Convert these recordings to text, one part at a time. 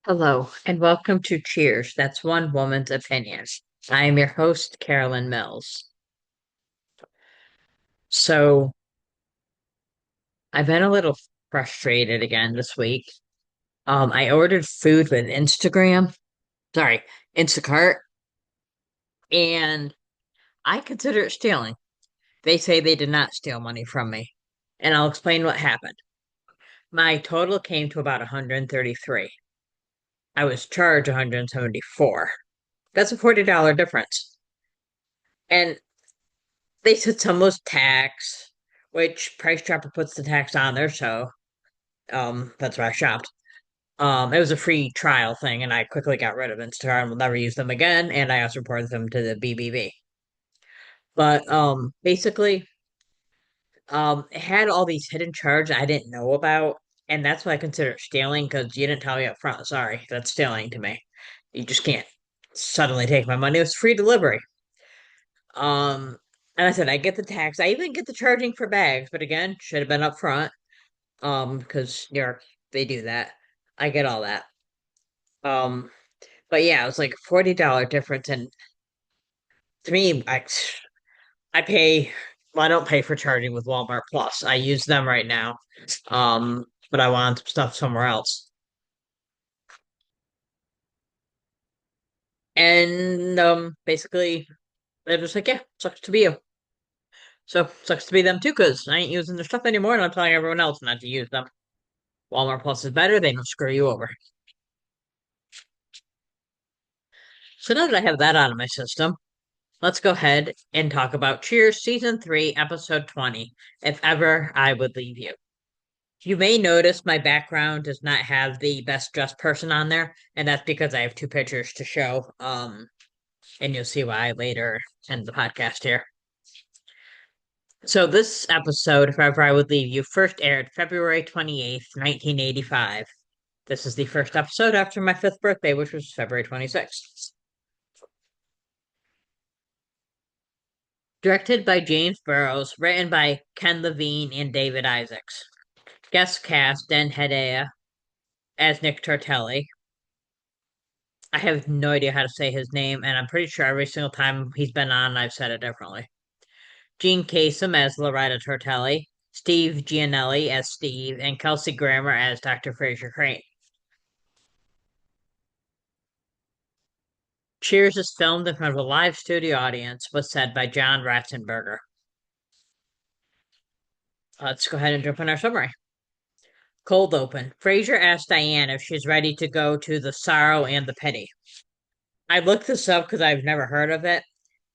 Hello, and welcome to Cheers. That's one woman's opinion. I am your host, Carolyn Mills. So, I've been a little frustrated again this week. I ordered food with Instacart, and I consider it stealing. They say they did not steal money from me, and I'll explain what happened. My total came to about 133. I was charged 174. That's a $40 difference. And they said some was tax, which Price Chopper puts the tax on there, so that's why I shopped. It was a free trial thing, and I quickly got rid of Instacart and will never use them again. And I also reported them to the BBB. But basically, it had all these hidden charges I didn't know about, and that's why I consider it stealing because you didn't tell me up front. Sorry, that's stealing to me. You just can't suddenly take my money. It was free delivery. Um, and I said I get the tax. I even get the charging for bags, but again, should have been up front. Because New York, they do that. I get all that. Um, but yeah, it was like $40 difference, and to me, I pay. Well, I don't pay for charging with Walmart Plus. I use them right now. But I want stuff somewhere else, and basically they're just like, yeah, sucks to be you. So sucks to be them too, because I ain't using their stuff anymore, and I'm telling everyone else not to use them. Walmart Plus is better. They don't screw you over. So now that I have that out of my system, let's go ahead and talk about Cheers Season 3, Episode 20, If Ever I Would Leave You. You may notice my background does not have the best dressed person on there, and that's because I have two pictures to show. And you'll see why later in the podcast here. So this episode, If Ever I Would Leave You, first aired February 28th, 1985. This is the first episode after my fifth birthday, which was February 26th. Directed by James Burrows, written by Ken Levine and David Isaacs. Guest cast Den Hedaya as Nick Tortelli. I have no idea how to say his name, and I'm pretty sure every single time he's been on, I've said it differently. Gene Kasem as Loretta Tortelli, Steve Gianelli as Steve, and Kelsey Grammer as Dr. Fraser Crane. Cheers is filmed in front of a live studio audience, was said by John Ratzenberger. Let's go ahead and jump in our summary. Cold open. Fraser asks Diane if she's ready to go to the sorrow and the pity. I looked this up because I've never heard of it,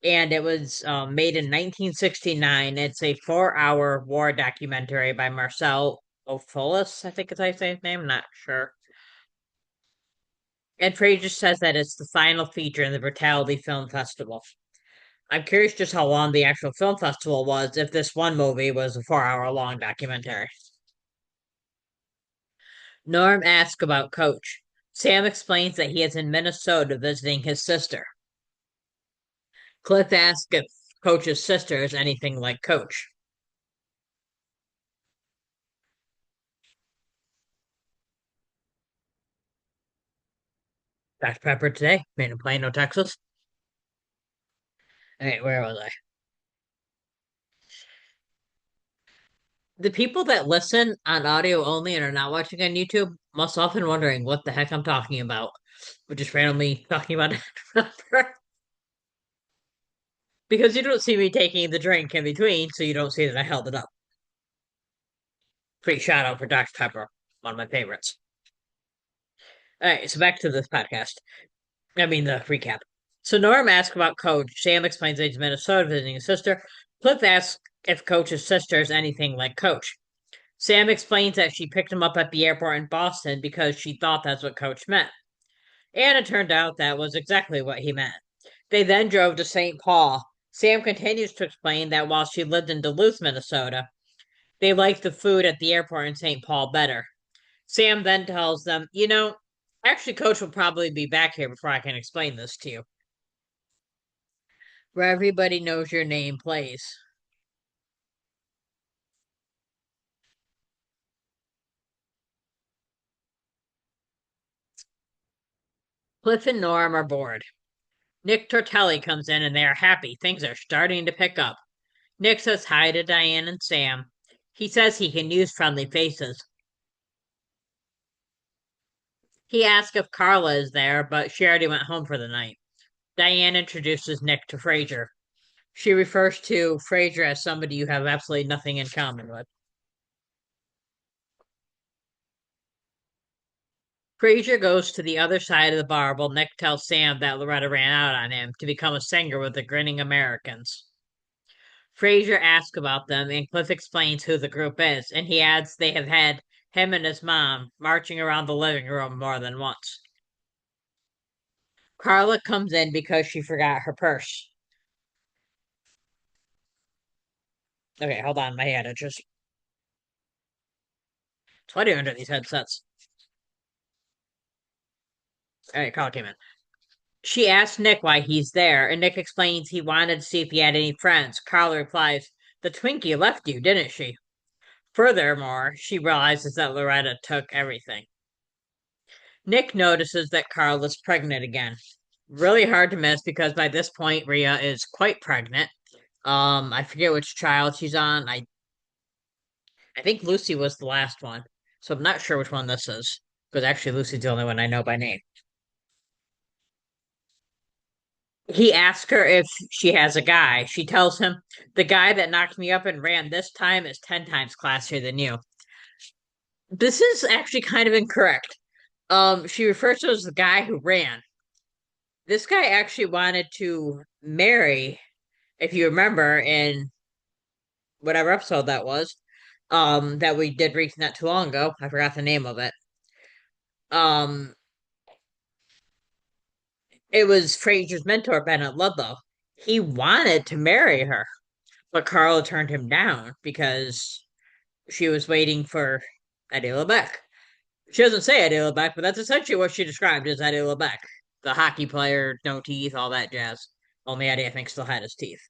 and it was made in 1969. It's a 4-hour war documentary by Marcel Ophuls, I think is how you say his name, not sure. And Fraser says that it's the final feature in the Brutality Film Festival. I'm curious just how long the actual film festival was if this one movie was a 4-hour long documentary. Norm asks about Coach. Sam explains that he is in Minnesota visiting his sister. Cliff asks if Coach's sister is anything like Coach. Dr. Pepper today, made in Plano, Texas. Hey, where was I? The people that listen on audio only and are not watching on YouTube must often wondering what the heck I'm talking about. We're just randomly talking about Dr. Pepper. Because you don't see me taking the drink in between, so you don't see that I held it up. Free shout out for Dr. Pepper, one of my favorites. All right, so back to this podcast. I mean, the recap. So Norm asks about Coach. Sam explains that he's in Minnesota visiting his sister. Cliff asks if Coach's sister is anything like Coach. Sam explains that she picked him up at the airport in Boston because she thought that's what Coach meant. And it turned out that was exactly what he meant. They then drove to St. Paul. Sam continues to explain that while she lived in Duluth, Minnesota, they liked the food at the airport in St. Paul better. Sam then tells them, actually, Coach will probably be back here before I can explain this to you. Where everybody knows your name plays. Cliff and Norm are bored. Nick Tortelli comes in and they are happy. Things are starting to pick up. Nick says hi to Diane and Sam. He says he can use friendly faces. He asks if Carla is there, but she already went home for the night. Diane introduces Nick to Frasier. She refers to Frasier as somebody you have absolutely nothing in common with. Frasier goes to the other side of the bar while Nick tells Sam that Loretta ran out on him to become a singer with the Grinning Americans. Frasier asks about them, and Cliff explains who the group is, and he adds they have had him and his mom marching around the living room more than once. Carla comes in because she forgot her purse. Okay, hold on, my head itches. Sweaty under these headsets. All right, Carla came in. She asks Nick why he's there, and Nick explains he wanted to see if he had any friends. Carla replies, "The Twinkie left you, didn't she?" Furthermore, she realizes that Loretta took everything. Nick notices that Carla's pregnant again. Really hard to miss because by this point Rhea is quite pregnant. I forget which child she's on. I think Lucy was the last one. So I'm not sure which one this is. Because actually Lucy's the only one I know by name. He asks her if she has a guy. She tells him, "The guy that knocked me up and ran this time is 10 times classier than you." This is actually kind of incorrect. She refers to as the guy who ran. This guy actually wanted to marry, if you remember, in whatever episode that was, that we did reach not too long ago. I forgot the name of it. Um, it was Frasier's mentor, Bennett Ludlow. He wanted to marry her, but Carla turned him down because she was waiting for Eddie LeBeck. She doesn't say Eddie LeBeck, but that's essentially what she described as Eddie LeBeck, the hockey player, no teeth, all that jazz. Only Eddie, I think, still had his teeth.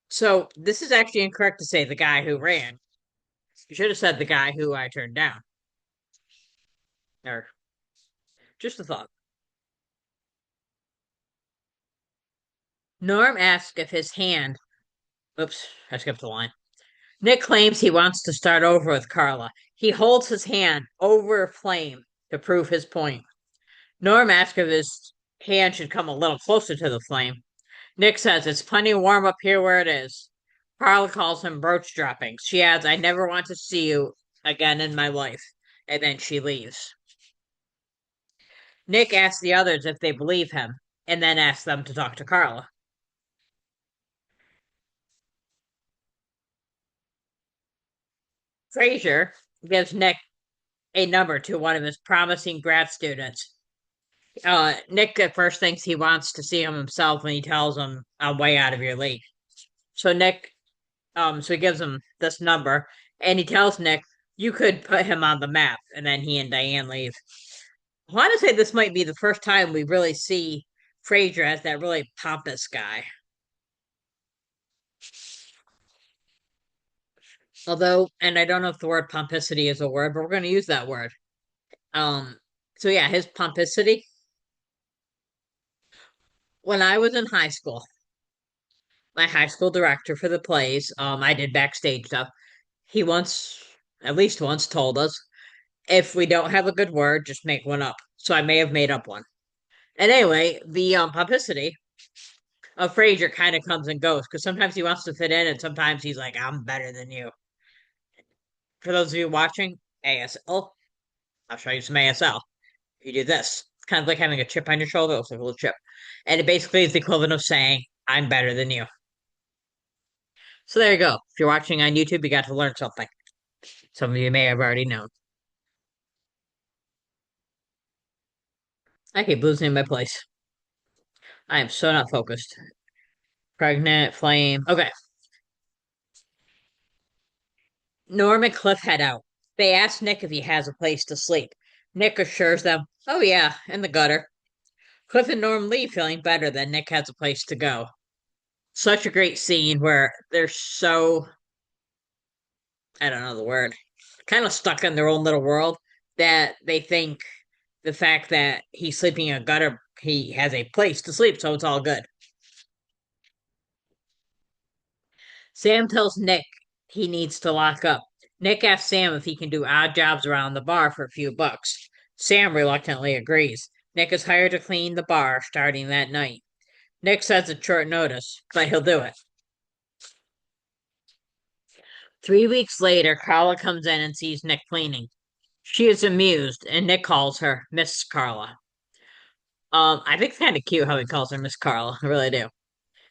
So this is actually incorrect to say the guy who ran. You should have said the guy who I turned down. Or just a thought. Norm asks if his hand. Oops, I skipped a line. Nick claims he wants to start over with Carla. He holds his hand over a flame to prove his point. Norm asks if his hand should come a little closer to the flame. Nick says it's plenty warm up here where it is. Carla calls him brooch droppings. She adds, "I never want to see you again in my life." And then she leaves. Nick asks the others if they believe him, and then asks them to talk to Carla. Frasier gives Nick a number to one of his promising grad students. Nick at first thinks he wants to see him himself, and he tells him, "I'm way out of your league." So so he gives him this number, and he tells Nick, "You could put him on the map," and then he and Diane leave. I want to say this might be the first time we really see Frasier as that really pompous guy. Although, and I don't know if the word pomposity is a word, but we're going to use that word. Um, so yeah, his pomposity. When I was in high school, my high school director for the plays, I did backstage stuff. He once, at least once, told us if we don't have a good word, just make one up. So I may have made up one. And anyway, the pomposity of Frasier kind of comes and goes because sometimes he wants to fit in, and sometimes he's like, "I'm better than you." For those of you watching ASL, I'll show you some ASL. You do this. It's kind of like having a chip on your shoulder. It looks like a little chip. And it basically is the equivalent of saying, "I'm better than you." So there you go. If you're watching on YouTube, you got to learn something. Some of you may have already known. I keep losing my place. I am so not focused. Pregnant, flame. Okay. Norm and Cliff head out. They ask Nick if he has a place to sleep. Nick assures them, "Oh, yeah, in the gutter." Cliff and Norm leave feeling better that Nick has a place to go. Such a great scene where they're so, I don't know the word, kind of stuck in their own little world that they think the fact that he's sleeping in a gutter, he has a place to sleep, so it's all good. Sam tells Nick he needs to lock up. Nick asks Sam if he can do odd jobs around the bar for a few bucks. Sam reluctantly agrees. Nick is hired to clean the bar starting that night. Nick says it's short notice, but he'll do it. 3 weeks later, Carla comes in and sees Nick cleaning. She is amused, and Nick calls her Miss Carla. I think it's kind of cute how he calls her Miss Carla. I really do.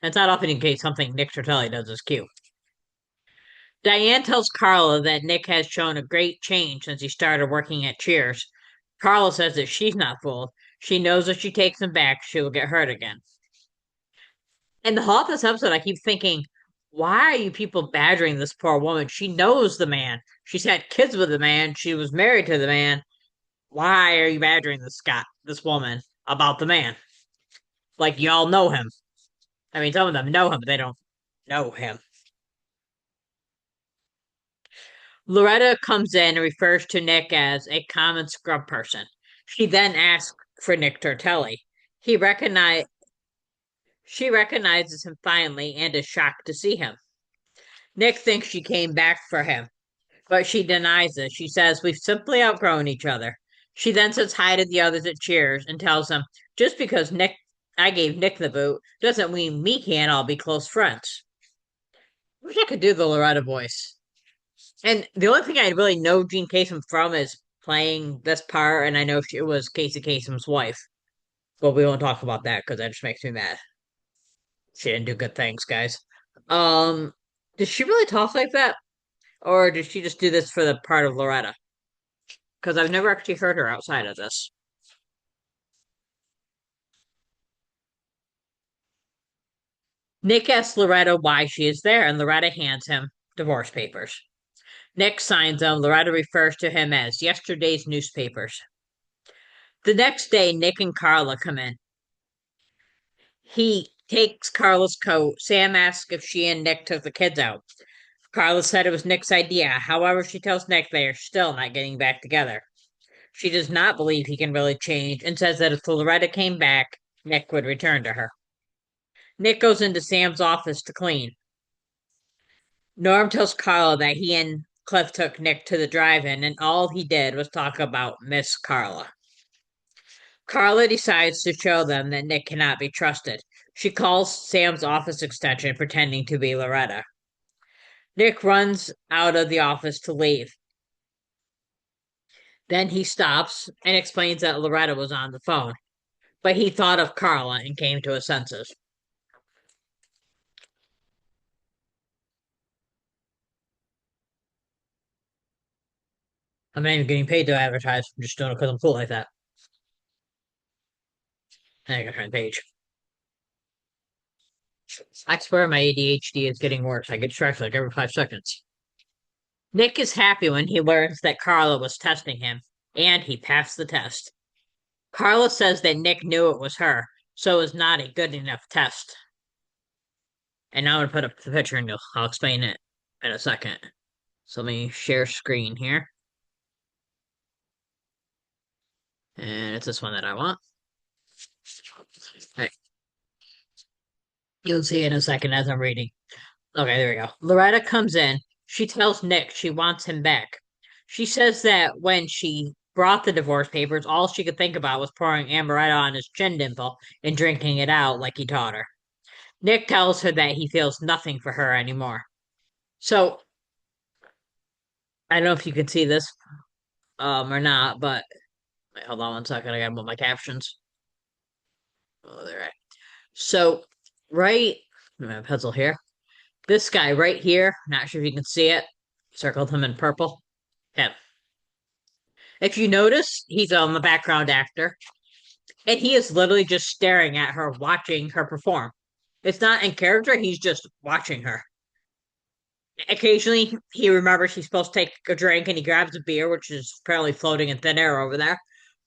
It's not often in case something Nick Tortelli does is cute. Diane tells Carla that Nick has shown a great change since he started working at Cheers. Carla says that she's not fooled. She knows if she takes him back, she will get hurt again. And the whole of this episode, I keep thinking, why are you people badgering this poor woman? She knows the man. She's had kids with the man. She was married to the man. Why are you badgering this woman about the man? Like y'all know him. I mean, some of them know him, but they don't know him. Loretta comes in and refers to Nick as a common scrub person. She then asks for Nick Tortelli. He recognize She recognizes him finally and is shocked to see him. Nick thinks she came back for him, but she denies it. She says we've simply outgrown each other. She then says hi to the others at Cheers and tells them just because Nick I gave Nick the boot doesn't mean we can't all be close friends. I wish I could do the Loretta voice. And the only thing I really know Jean Kasem from is playing this part, and I know she was Casey Kasem's wife. But we won't talk about that because that just makes me mad. She didn't do good things, guys. Um, did she really talk like that, or did she just do this for the part of Loretta? Because I've never actually heard her outside of this. Nick asks Loretta why she is there, and Loretta hands him divorce papers. Nick signs them. Loretta refers to him as yesterday's newspapers. The next day, Nick and Carla come in. He takes Carla's coat. Sam asks if she and Nick took the kids out. Carla said it was Nick's idea. However, she tells Nick they are still not getting back together. She does not believe he can really change and says that if Loretta came back, Nick would return to her. Nick goes into Sam's office to clean. Norm tells Carla that he and Cliff took Nick to the drive-in and all he did was talk about Miss Carla. Carla decides to show them that Nick cannot be trusted. She calls Sam's office extension pretending to be Loretta. Nick runs out of the office to leave. Then he stops and explains that Loretta was on the phone, but he thought of Carla and came to his senses. I'm not even getting paid to advertise. I'm just doing it because I'm cool like that. I gotta turn the page. I swear my ADHD is getting worse. I get distracted like every 5 seconds. Nick is happy when he learns that Carla was testing him, and he passed the test. Carla says that Nick knew it was her, so it was not a good enough test. And now I'm gonna put up the picture and I'll explain it in a second. So let me share screen here. And it's this one that I want. Right. You'll see in a second as I'm reading. Okay, there we go. Loretta comes in. She tells Nick she wants him back. She says that when she brought the divorce papers, all she could think about was pouring amaretto on his chin dimple and drinking it out like he taught her. Nick tells her that he feels nothing for her anymore. So I don't know if you can see this or not, but wait, hold on 1 second. I gotta move my captions. Oh, they're right. So right, my pencil here. This guy right here, not sure if you can see it, circled him in purple. Him. If you notice, he's on the background actor, and he is literally just staring at her, watching her perform. It's not in character, he's just watching her. Occasionally, he remembers he's supposed to take a drink, and he grabs a beer, which is apparently floating in thin air over there.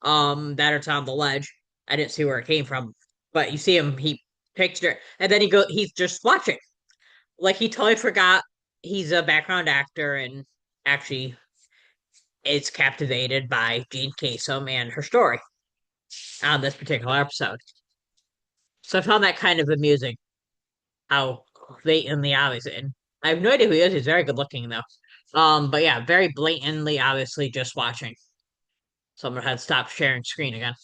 That it's on the ledge. I didn't see where it came from, but you see him. He takes a drink, and then he's just watching, like he totally forgot he's a background actor, and actually is captivated by Jean Kasem and her story. on this particular episode. So I found that kind of amusing how blatantly obvious. And I have no idea who he is. He's very good looking though. But yeah, very blatantly, obviously, just watching. Someone had stopped sharing screen again.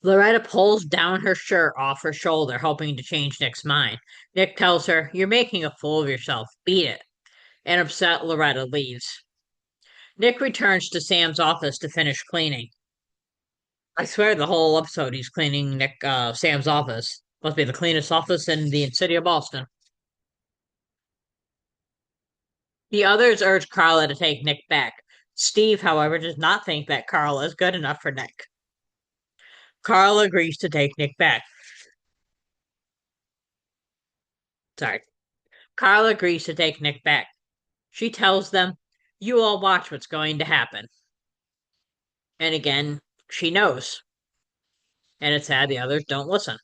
Loretta pulls down her shirt off her shoulder, hoping to change Nick's mind. Nick tells her, "You're making a fool of yourself. Beat it." And upset, Loretta leaves. Nick returns to Sam's office to finish cleaning. I swear the whole episode he's cleaning Sam's office. Must be the cleanest office in the city of Boston. The others urge Carla to take Nick back. Steve, however, does not think that Carla is good enough for Nick. Carla agrees to take Nick back. Sorry. Carla agrees to take Nick back. She tells them, "You all watch what's going to happen." And again, she knows. And it's sad the others don't listen.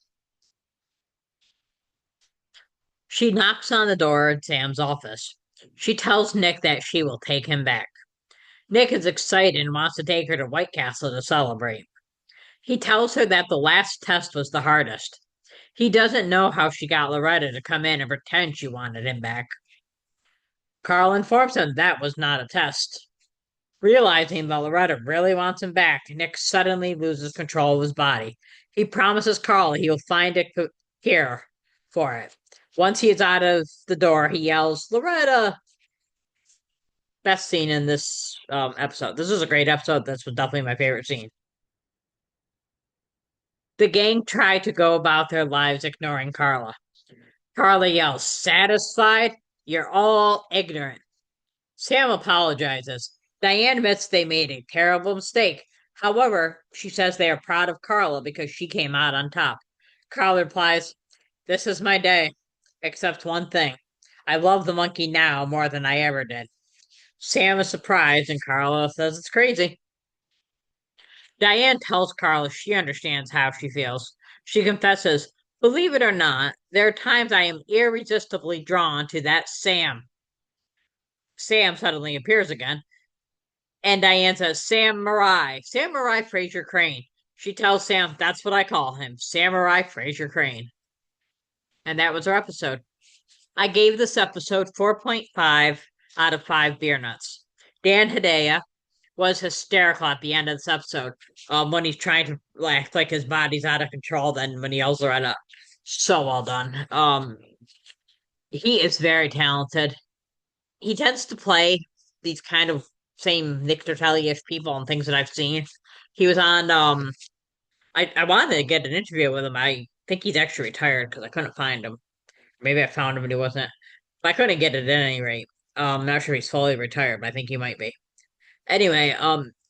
She knocks on the door at Sam's office. She tells Nick that she will take him back. Nick is excited and wants to take her to White Castle to celebrate. He tells her that the last test was the hardest. He doesn't know how she got Loretta to come in and pretend she wanted him back. Carl informs him that was not a test. Realizing that Loretta really wants him back, Nick suddenly loses control of his body. He promises Carl he will find a cure for it. Once he is out of the door, he yells, "Loretta!" Best scene in this episode. This is a great episode. This was definitely my favorite scene. The gang try to go about their lives ignoring Carla. Carla yells, "Satisfied? You're all ignorant." Sam apologizes. Diane admits they made a terrible mistake. However, she says they are proud of Carla because she came out on top. Carla replies, "This is my day, except one thing. I love the monkey now more than I ever did." Sam is surprised, and Carla says it's crazy. Diane tells Carla she understands how she feels. She confesses, "Believe it or not, there are times I am irresistibly drawn to that Sam." Sam suddenly appears again, and Diane says, Samurai Fraser Crane." She tells Sam, "That's what I call him, Samurai Fraser Crane." And that was our episode. I gave this episode 4.5 out of 5 beer nuts. Dan Hedaya was hysterical at the end of this episode. When he's trying to act like his body's out of control, then when he yells right up. So well done. He is very talented. He tends to play these kind of same Nick Tortelli-ish people and things that I've seen. He was on I wanted to get an interview with him. I think he's actually retired because I couldn't find him. Maybe I found him and he wasn't. But I couldn't get it at any rate. Not sure he's fully retired, but I think he might be. Anyway,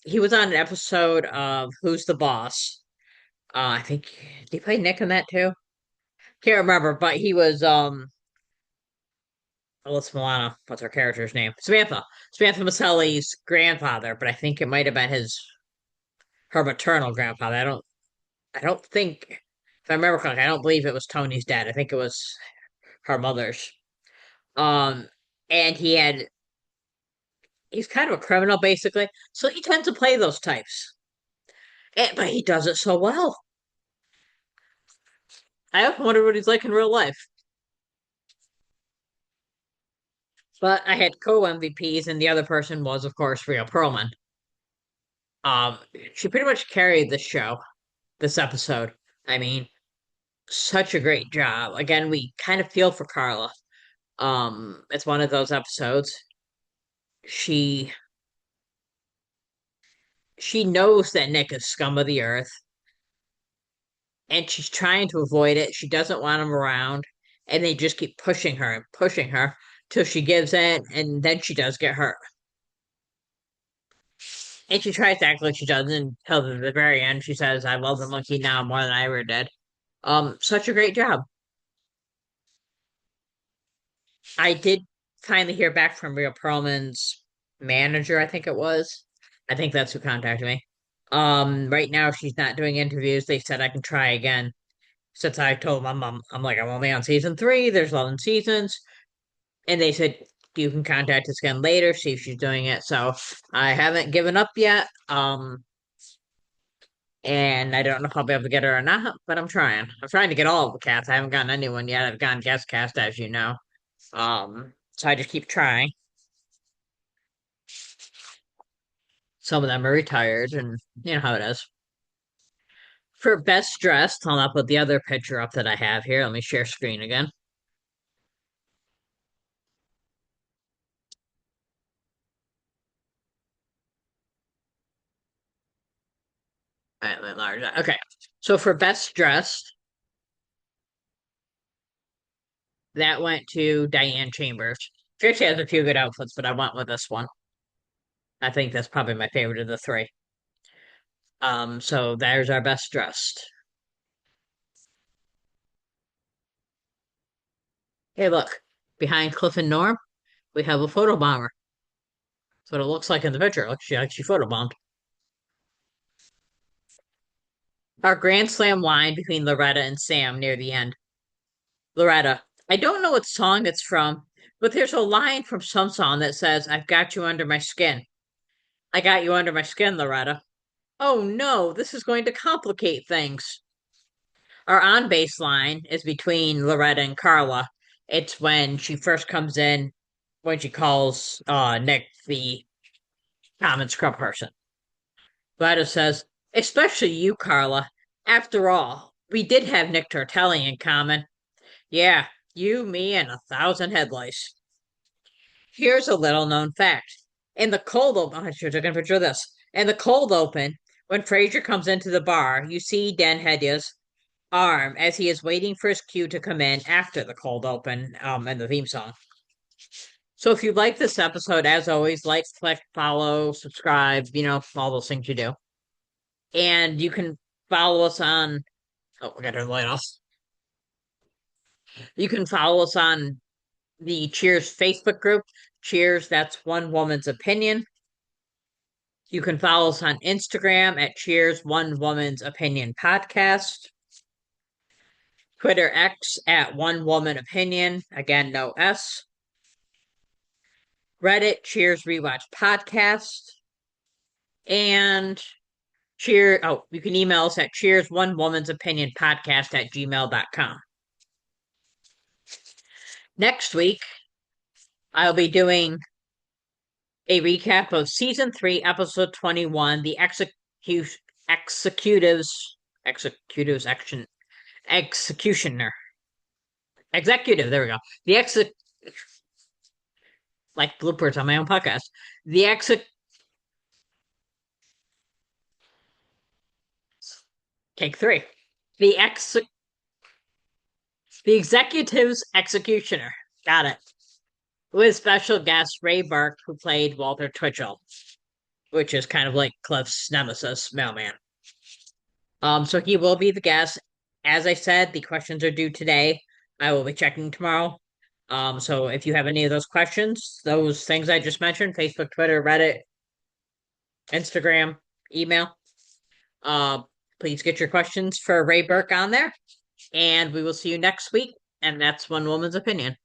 he was on an episode of Who's the Boss? I think did he play Nick in that too? Can't remember, but he was Alyssa Milano. What's her character's name? Samantha Maselli's grandfather, but I think it might have been his her maternal grandfather. I don't think if I remember correctly, I don't believe it was Tony's dad. I think it was her mother's. Um, and he's kind of a criminal basically, so he tends to play those types. But he does it so well. I often wonder what he's like in real life. But I had co-MVPs, and the other person was, of course, Rhea Perlman. Um, she pretty much carried this show, this episode. I mean, such a great job. Again, we kind of feel for Carla. It's one of those episodes. She she knows that Nick is scum of the earth, and she's trying to avoid it. She doesn't want him around, and they just keep pushing her and pushing her till she gives in, and then she does get hurt. And she tries to act like she doesn't until the very end. She says, "I love the monkey now more than I ever did." Such a great job. I did finally hear back from Rhea Perlman's manager, I think it was. I think that's who contacted me. Right now she's not doing interviews. They said I can try again. Since I told them I'm like, I'm only on season 3, there's 11 seasons. And they said, you can contact us again later, see if she's doing it. So I haven't given up yet. And I don't know if I'll be able to get her or not, but I'm trying. I'm trying to get all of the cats. I haven't gotten anyone yet. I've gotten guest cast, as you know. So I just keep trying. Some of them are retired, and you know how it is. For best dressed, I'll put the other picture up that I have here. Let me share screen again. All right, let me enlarge that. Okay. So for best dressed, that went to Diane Chambers. She actually has a few good outfits, but I went with this one. I think that's probably my favorite of the three. So there's our best dressed. Hey, look, behind Cliff and Norm, we have a photo bomber. That's what it looks like in the picture. Look, she actually photobombed. Our Grand Slam line between Loretta and Sam near the end. Loretta, I don't know what song it's from, but there's a line from some song that says, I've got you under my skin. I got you under my skin, Loretta. Oh no, this is going to complicate things. Our on base line is between Loretta and Carla. It's when she first comes in, when she calls Nick the common scrub person. Loretta says, especially you, Carla. After all, we did have Nick Tortelli in common. Yeah, you, me, and 1,000 headlights. Here's a little known fact. In the cold open, I should have taken a picture of this. In the cold open, when Fraser comes into the bar, you see Dan Hedya's arm as he is waiting for his cue to come in after the cold open and the theme song. So if you like this episode, as always, like, click, follow, subscribe, all those things you do. And you can follow us on, oh, I got to light off. You can follow us on the Cheers Facebook group. Cheers, that's one woman's opinion. You can follow us on Instagram at Cheers One Woman's Opinion Podcast. Twitter X at One Woman Opinion. Again, no S. Reddit Cheers Rewatch Podcast. And you can email us at Cheers One Woman's Opinion Podcast at gmail.com. Next week, I'll be doing a recap of season 3, episode 21, the executioner. Executive, there we go. Like bloopers on my own podcast. The take 3. The the executive's executioner. Got it. With special guest Ray Burke, who played Walter Twitchell, which is kind of like Cliff's nemesis, Mailman. So he will be the guest. As I said, the questions are due today. I will be checking tomorrow. So if you have any of those questions, those things I just mentioned, Facebook, Twitter, Reddit, Instagram, email, uh, please get your questions for Ray Burke on there. And we will see you next week. And that's One Woman's Opinion.